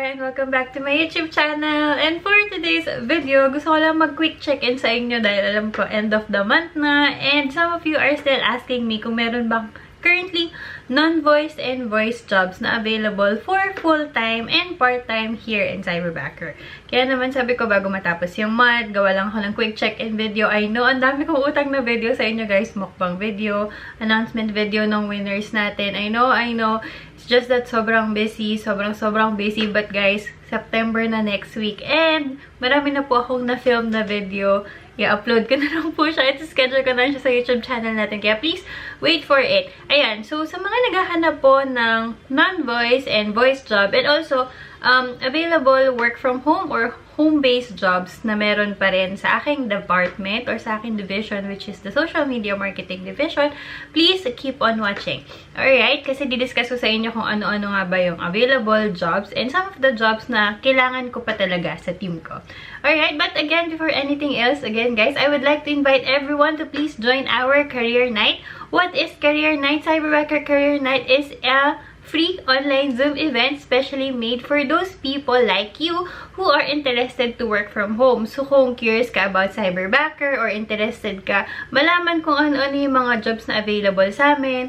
and welcome back to my YouTube channel. And for today's video, gusto ko lang mag-quick check-in sa inyo dahil alam ko end of the month na. And some of you are still asking me kung meron bang currently non-voice and voice jobs na available for full-time and part-time here in Cyberbacker. Kaya naman sabi ko bago matapos yung month, gawa lang ako ng quick check-in video. I know, ang dami kong utang na video sa inyo guys. Mukbang video, announcement video ng winners natin. I know. It's just that sobrang busy, sobrang busy. But guys, September na next week. And marami na po akong na-film na video. I-upload ko na lang po siya. Ito-schedule ko na siya sa YouTube channel natin. Kaya please, wait for it. Ayan. So, sa mga naghahanap po ng non-voice and voice job, and also, available work from home or home-based jobs na meron pa rin sa aking department or sa aking division, which is the social media marketing division, please keep on watching. Alright? Kasi didiscuss ko sa inyo kung ano-ano nga ba yung available jobs and some of the jobs na kailangan ko pa talaga sa team ko. Alright? But again, before anything else, again guys, I would like to invite everyone to please join our career night. What is career night? Cyberbacker Career Night is a free online Zoom event specially made for those people like you who are interested to work from home. So, kung curious ka about Cyberbacker or interested ka malaman kung ano-ano yung mga jobs na available sa amin,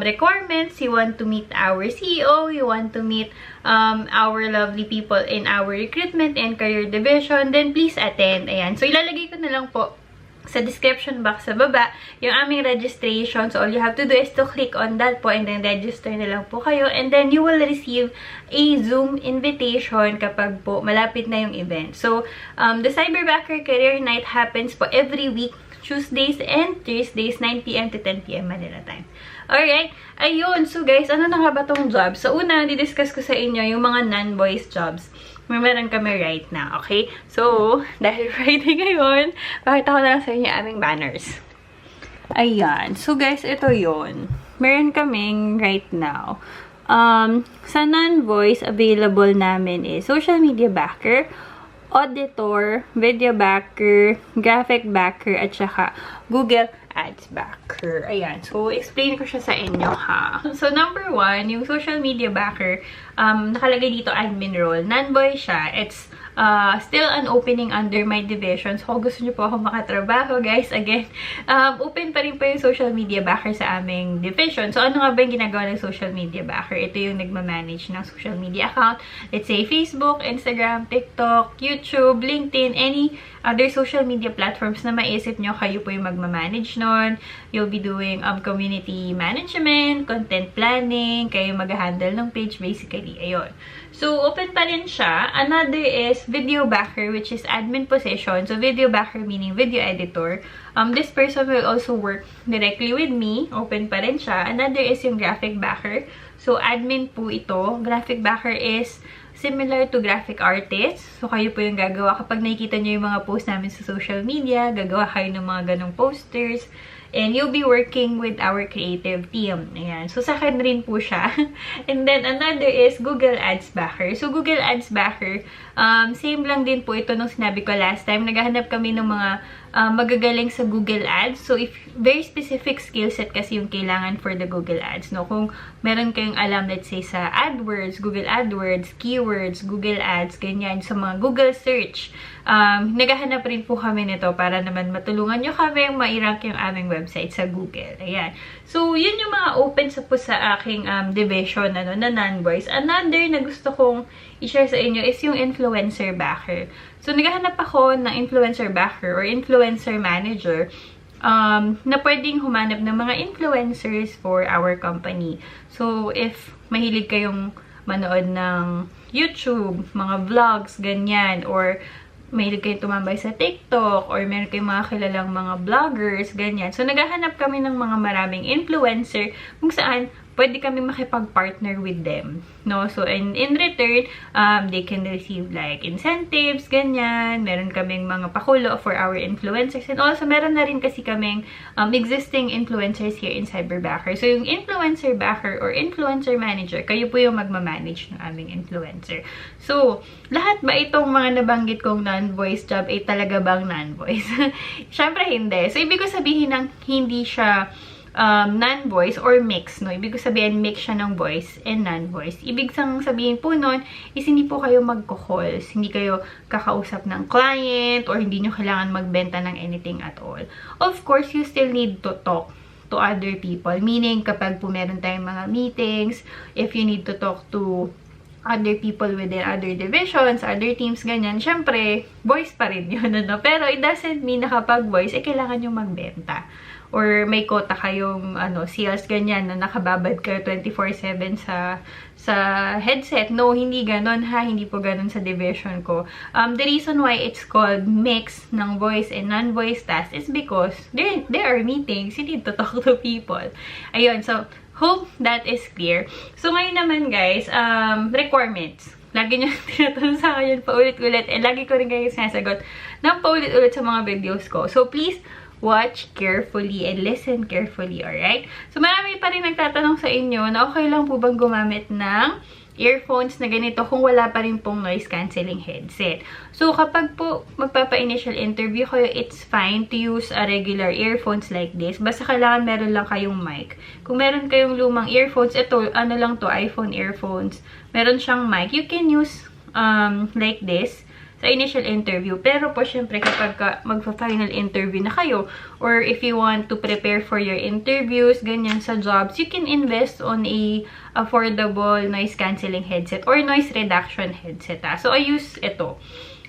requirements, you want to meet our CEO, you want to meet our lovely people in our recruitment and career division, then please attend. Ayan. So, ilalagay ko na lang po sa description box sa baba, yung aming registration. So, all you have to do is to click on that po and then register na lang po kayo. And then, you will receive a Zoom invitation kapag po malapit na yung event. So, the Cyberbacker Career Night happens po every week, Tuesdays and Thursdays, 9 PM to 10 PM Manila time. Alright? Ayun. So, guys, ano na nga ba tong job? So, una, didiscuss ko sa inyo yung mga non-voice jobs. Meron kami right now, okay? So, dahil Friday ngayon, pakita ko na lang sa inyo aming banners. Ayan. So, guys, ito yon. Meron kaming right now. Sa non-voice, available namin is social media backer, auditor, video backer, graphic backer, at saka Google Ads backer. Ayan. So, explain ko siya sa inyo, ha. So, number 1, yung social media backer, nakalagay dito admin role. Non-voice siya. It's still an opening under my division. So, kung gusto nyo po ako makatrabaho, guys, again, open pa rin po yung social media backer sa aming division. So, ano nga ba yung ginagawa ng social media backer? Ito yung nagmamanage ng social media account. Let's say, Facebook, Instagram, TikTok, YouTube, LinkedIn, any other social media platforms na maisip nyo, kayo po yung magmamanage nun. You'll be doing community management, content planning, kayo mag-handle ng page, basically. Ayun. So, open pa rin siya. Another is video backer, which is admin position. So, video backer meaning video editor. This person will also work directly with me. Open pa rin siya. Another is yung graphic backer. So, admin po ito. Graphic backer is similar to graphic artist. So, kayo po yung gagawa. Kapag nakikita nyo yung mga post namin sa social media, gagawa kayo ng mga ganong posters. And you'll be working with our creative team. Ayan. So, sa akin rin po siya. And then, another is Google Ads backer. So, Google Ads backer, same lang din po ito nung sinabi ko last time. Naghahanap kami ng mga magagaling sa Google Ads. So, if very specific skill set kasi yung kailangan for the Google Ads, no? Kung meron kayong alam, let's say, sa AdWords, Google AdWords, keywords, Google Ads, ganyan, sa mga Google search, naghahanap rin po kami nito para naman matulungan nyo kami ma-rank yung aming website sa Google. Ayan. So, yun yung mga open po sa aking division na non-voice. Another na gusto kong i-share sa inyo is yung influencer backer. So, naghahanap ako ng influencer backer or influencer manager na pwedeng humanap ng mga influencers for our company. So, if mahilig kayong manood ng YouTube, mga vlogs, ganyan, or mahilig kayong tumambay sa TikTok, or meron kayong mga kilalang mga vloggers, ganyan. So, naghahanap kami ng mga maraming influencer kung saan pwede kami makipag-partner with them, no? So, in return, they can receive like incentives, ganyan. Meron kaming mga pakulo for our influencers. And also, meron na rin kasi kaming existing influencers here in Cyberbacker. So, yung influencer backer or influencer manager, kayo po yung magmamanage ng aming influencer. So, lahat ba itong mga nabanggit kong non-voice job ay talaga bang non-voice? Syempre, hindi. So, ibig ko sabihin ng hindi siya non-voice or mix, no? Ibig sabihin, mix siya ng voice and non-voice. Ibig sabihin po nun is hindi po kayo magko-calls, hindi kayo kakausap ng client, or hindi nyo kailangan magbenta ng anything at all. Of course, you still need to talk to other people. Meaning, kapag po meron tayong mga meetings, if you need to talk to other people within other divisions, other teams, ganyan, syempre, voice pa rin yun, ano? Pero it doesn't mean na kapag voice, kailangan nyo magbenta. Or may quota kayong sales ganyan na nakababad kayo 24/7 sa headset. No, hindi ganon ha. Hindi po ganon sa division ko. The reason why it's called mix ng voice and non-voice tasks is because there are meetings. You need to talk to people. Ayun, so hope that is clear. So ngayon naman guys, requirements. Lagi nyo tinatanong sa akin yun paulit-ulit. And lagi ko rin kayo sinasagot ng paulit-ulit sa mga videos ko. So please, watch carefully and listen carefully, alright? So, marami pa rin nagtatanong sa inyo na okay lang po bang gumamit ng earphones na ganito kung wala pa rin pong noise cancelling headset. So, kapag po magpapa-initial interview kayo, it's fine to use a regular earphones like this. Basta kailangan meron lang kayong mic. Kung meron kayong lumang earphones, ito, ano lang to, iPhone earphones. Meron siyang mic. You can use like this sa initial interview. Pero po, syempre, kapag magpa-final interview na kayo, or if you want to prepare for your interviews, ganyan sa jobs, you can invest on a affordable noise-cancelling headset or noise reduction headset. So, I use ito.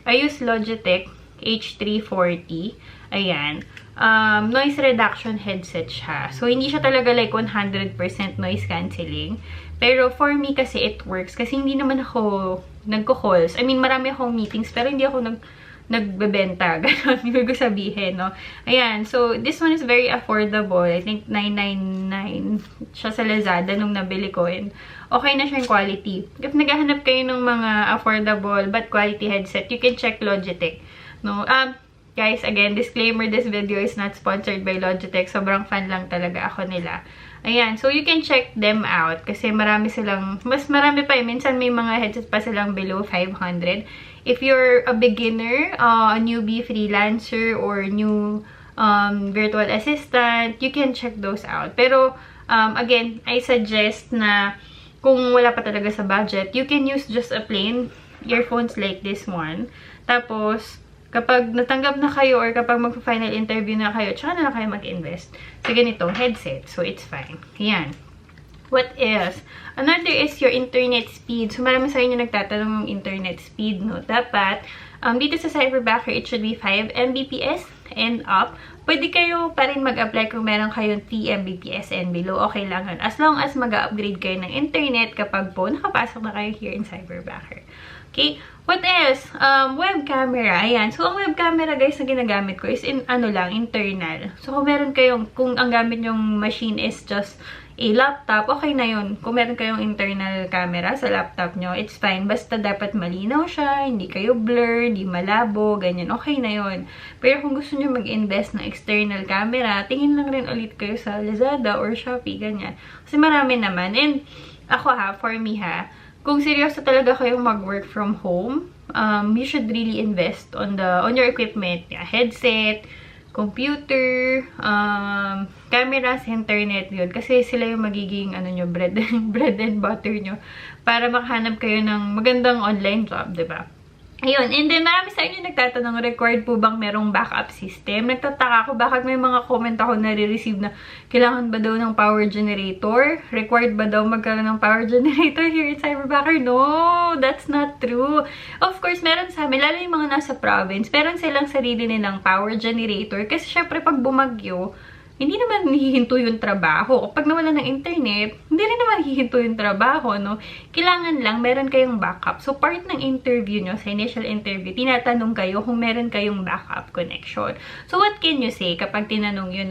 I use Logitech H340. Ayan. Noise reduction headset siya. So, hindi siya talaga like 100% noise cancelling. Pero for me kasi it works. Kasi hindi naman ako nagko-calls. I mean, marami akong meetings pero hindi ako nagbebenta. Ganon, ibig ko sabihin, no? Ayan. So, this one is very affordable. I think $999 siya sa Lazada nung nabili ko. And okay na siya yung quality. If naghahanap kayo ng mga affordable but quality headset, you can check Logitech. No? Guys, again, disclaimer, this video is not sponsored by Logitech. Sobrang fan lang talaga ako nila. Ayan, so you can check them out kasi marami silang, mas marami pa, minsan may mga headset pa silang below 500. If you're a beginner, a newbie freelancer, or new virtual assistant, you can check those out. Pero, again, I suggest na kung wala pa talaga sa budget, you can use just a plain earphones like this one. Tapos, kapag natanggap na kayo or kapag mag-final interview na kayo, tsaka na lang kayo mag-invest sa ganitong headset. So, it's fine. Yan. What else? Another is your internet speed. So, marami sa inyo nagtatanong ng internet speed, no? Dapat, dito sa Cyberbacker, it should be 5 Mbps and up. Pwede kayo pa rin mag-apply kung meron kayong 3 Mbps and below. Okay lang yun. As long as mag-upgrade kayo ng internet kapag po nakapasok na kayo here in Cyberbacker. Okay? What else? Web camera. Ayan. So, ang web camera, guys, na ginagamit ko is internal. So, kung ang gamit yung machine is just a laptop, okay na yun. Kung meron kayong internal camera sa laptop nyo, it's fine. Basta dapat malinaw siya, hindi kayo blur, hindi malabo, ganyan. Okay na yun. Pero kung gusto nyo mag-invest ng external camera, tingin lang rin ulit kayo sa Lazada or Shopee, ganyan. Kasi marami naman. And ako for me kung seryoso talaga kayong mag-work from home, you should really invest on your equipment. Yeah, headset, computer, cameras, internet, yun. Kasi sila yung magiging bread and butter nyo para makahanap kayo ng magandang online job, diba? Ayun, and then marami sa inyo nagtatanong, required po bang merong backup system? Nagtataka ako, bakit may mga comment ako nare-receive na kailangan ba daw ng power generator? Required ba daw magkaroon ng power generator here in Cyberbacker? No, that's not true. Of course, meron sa amin, lalo yung mga nasa province, meron silang sarili nilang power generator. Kasi syempre, pag bumagyo, hindi naman hihinto yung trabaho. Kapag nawala ng internet, hindi rin naman hihinto yung trabaho, no? Kailangan lang, meron kayong backup. So, part ng interview nyo, sa initial interview, tinatanong kayo kung meron kayong backup connection. So, what can you say kapag tinanong yun,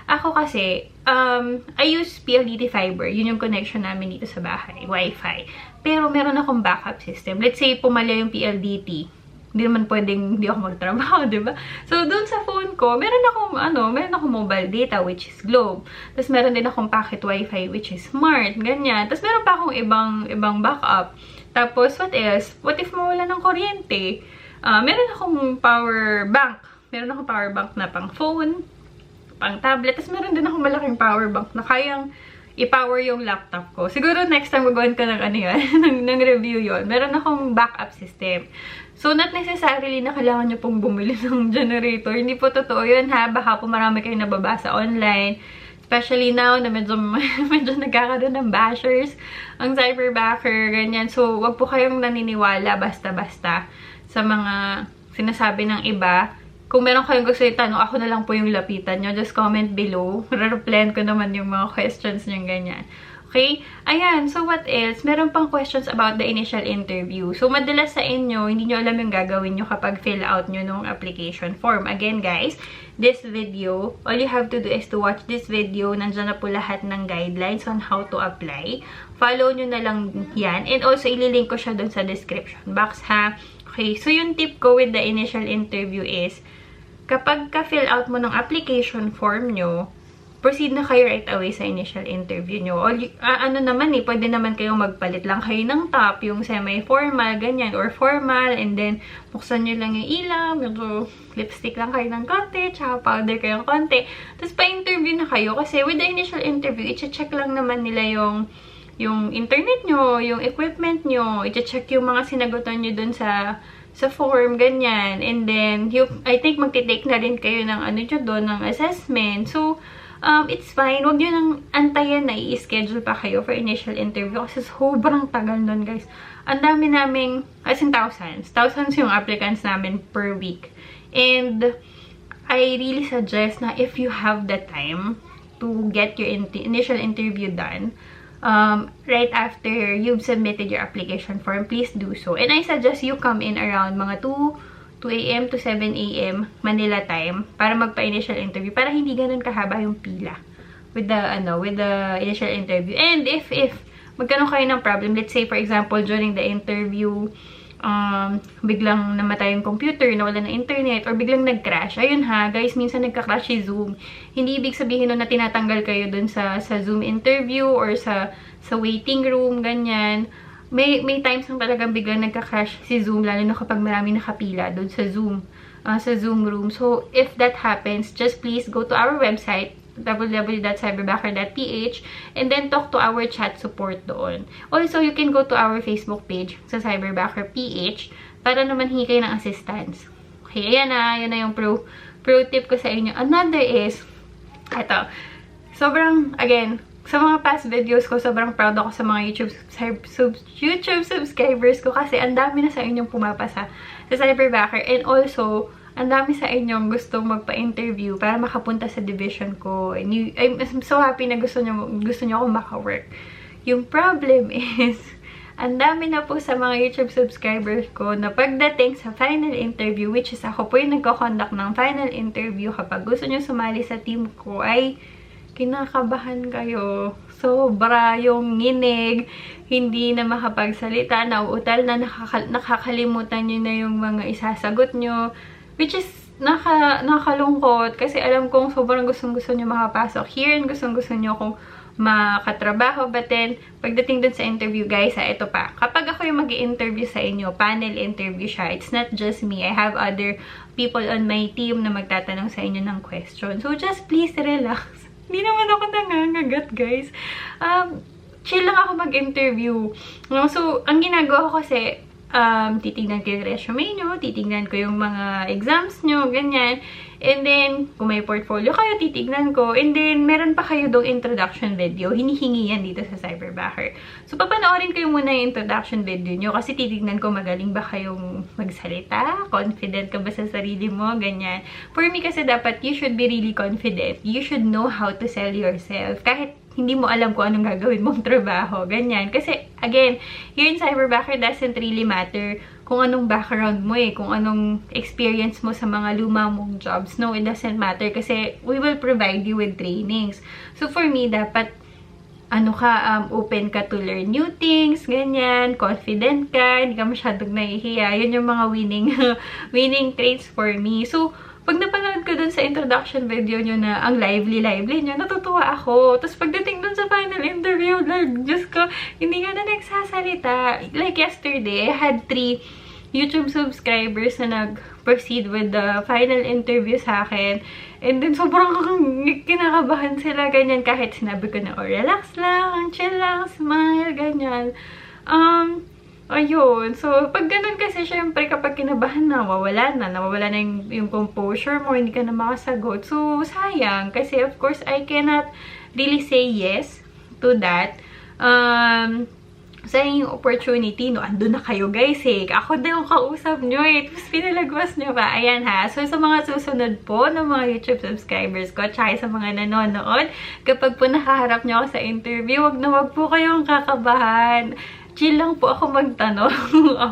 Ako kasi, I use PLDT fiber. Yun yung connection namin dito sa bahay, Wi-Fi. Pero, meron akong backup system. Let's say, pumalya yung PLDT. Hindi naman pwedeng hindi ako magtrabaho, diba? So, dun sa phone ko, meron akong mobile data, which is Globe. Tapos, meron din akong packet wifi, which is Smart. Ganyan. Tapos, meron pa akong ibang backup. Tapos, what else? What if mawala ng kuryente? Meron akong power bank. Meron akong power bank na pang phone. pang tablet. Tapos meron din ako malaking power bank na kayang i-power yung laptop ko. Siguro next time gagawin ko ng ano yun, ng review yun. Meron akong backup system. So, not necessarily na kailangan nyo pong bumili ng generator. Hindi po totoo yun ha. Baka po marami kayong nababasa online. Especially now na medyo nagkakaroon ng bashers ang cyberbacker, ganyan. So, wag po kayong naniniwala basta-basta sa mga sinasabi ng iba. Kung meron kayong gusto itanong, ako na lang po yung lapitan nyo. Just comment below. Re-replyan ko naman yung mga questions nyo, ganyan. Okay? Ayan. So, what else? Meron pang questions about the initial interview. So, madalas sa inyo, hindi nyo alam yung gagawin nyo kapag fill out nyo nung application form. Again, guys, this video, all you have to do is to watch this video. Nandiyan na po lahat ng guidelines on how to apply. Follow nyo na lang yan. And also, ililink ko siya dun sa description box, ha? Okay, so yung tip ko with the initial interview is, kapag ka-fill out mo ng application form nyo, proceed na kayo right away sa initial interview nyo. O, ano naman pwede naman kayong magpalit lang kayo ng top, yung semi-formal, ganyan, or formal, and then, buksan nyo lang yung ilaw, medyo lipstick lang kayo ng konti, tsaka powder kayo ng konti. Tapos, pa-interview na kayo, kasi with the initial interview, i-check lang naman nila yung internet nyo, yung equipment nyo, i-check yung mga sinagutan nyo dun sa form, ganyan. And then, I think magtitake na rin kayo ng ano nyo dun, ng assessment. So, it's fine. Huwag nyo nang antayan na i-schedule pa kayo for initial interview kasi sobrang tagal nun, guys. Ang dami naming, as in thousands yung applicants namin per week. And, I really suggest na if you have the time to get your initial interview done, right after you've submitted your application form, please do so. And I suggest you come in around mga 2 a.m. to 7 a.m. Manila time para magpa-initial interview para hindi ganun kahaba yung pila with the initial interview. And if magkaroon kayo ng problem, let's say for example during the interview, biglang namatay yung computer, nawala na internet, or biglang nag-crash. Ayun ha, guys, minsan nagka-crash si Zoom. Hindi ibig sabihin nun na tinatanggal kayo dun sa Zoom interview or sa waiting room, ganyan. May times nang talagang biglang nagka-crash si Zoom, lalo na kapag marami nakapila dun sa Zoom room. So, if that happens, just please go to our website, www.cyberbacker.ph, and then talk to our chat support doon. Also, you can go to our Facebook page sa Cyberbacker PH para naman hingi kayo ng assistance. Okay, ayan na yung pro tip ko sa inyo. Another is, again, sa mga past videos ko, sobrang proud ako sa mga YouTube subscribers ko kasi ang dami na sa inyong pumapasa sa Cyberbacker. And also, ang dami sa inyong gustong magpa-interview para makapunta sa division ko. And I'm so happy na gusto nyo akong maka-work. Yung problem is, ang dami na po sa mga YouTube subscribers ko na pagdating sa final interview, which is ako po yung nagko-conduct ng final interview kapag gusto nyo sumali sa team ko, ay kinakabahan kayo. Sobra yung nginig, hindi na makapagsalita, nauutal na, nakakalimutan nyo na yung mga isasagot nyo. Which is, nakalungkot kasi alam kong sobrang gustong-gusto nyo makapasok here and gustong-gusto nyo kung makatrabaho. But then, pagdating dun sa interview, guys, ito pa. Kapag ako yung mag-i-interview sa inyo, panel interview siya, it's not just me. I have other people on my team na magtatanong sa inyo ng question. So, just please relax. Hindi naman ako nangangagat, guys. Chill lang ako mag-interview. So, ang ginagawa ko kasi, titignan ko yung resume nyo, titignan ko yung mga exams nyo, ganyan. And then, kung may portfolio kayo, titignan ko. And then, meron pa kayo dong introduction video. Hinihingi yan dito sa Cyberbacker. So, papanoorin ko yung muna yung introduction video nyo kasi titignan ko magaling ba kayong magsalita? Confident ka ba sa sarili mo? Ganyan. For me kasi dapat, you should be really confident. You should know how to sell yourself. Kahit hindi mo alam kung anong gagawin mong trabaho. Ganyan. Kasi, again, here in Cyberbacker doesn't really matter kung anong background mo kung anong experience mo sa mga luma mong jobs. No, it doesn't matter kasi we will provide you with trainings. So, for me, dapat open ka to learn new things, ganyan, confident ka, hindi ka masyadong nahihiya. Yun yung mga winning traits for me. So, pag napanood ko dun sa introduction video nyo na ang lively nyo, natutuwa ako. Tapos pagdating dun sa final interview, like, Diyos ko, hindi ka na nagsasalita. Like yesterday, I had three YouTube subscribers na nag-proceed with the final interview sa akin. And then, sobrang kinakabahan sila, ganyan. Kahit sinabi ko na, oh, relax lang, chill lang, smile, ganyan. Ayun. So, pag ganun kasi, syempre, kapag kinabahan na, nawawala na yung composure mo, hindi ka na makasagot. So, sayang. Kasi, of course, I cannot really say yes to that. Sa yung opportunity, no, andun na kayo, guys, eh. Ako din yung kausap nyo, eh. Tapos, pinalagwas nyo pa. Ayan, ha. So, sa mga susunod po ng mga YouTube subscribers ko, tsaka sa mga nanonood, kapag po nakaharap nyo ako sa interview, wag po kayong kakabahan. Chill lang po ako magtanong.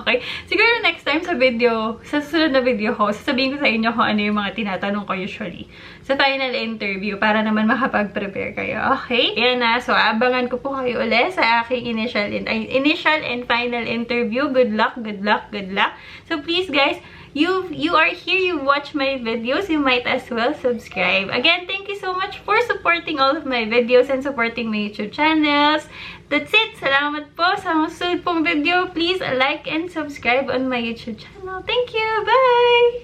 Okay? Siguro next time sa video, sa susunod na video ko, sasabihin ko sa inyo kung ano yung mga tinatanong ko usually sa final interview para naman makapag-prepare kayo. Okay? Yan na. So, abangan ko po kayo ulit sa aking initial and final interview. Good luck, good luck, good luck. So, please guys, you are here, you watch my videos, you might as well subscribe. Again, thank you so much for supporting all of my videos and supporting my YouTube channels. That's it. Salamat po sa susunod pong video. Please like and subscribe on my YouTube channel. Thank you. Bye!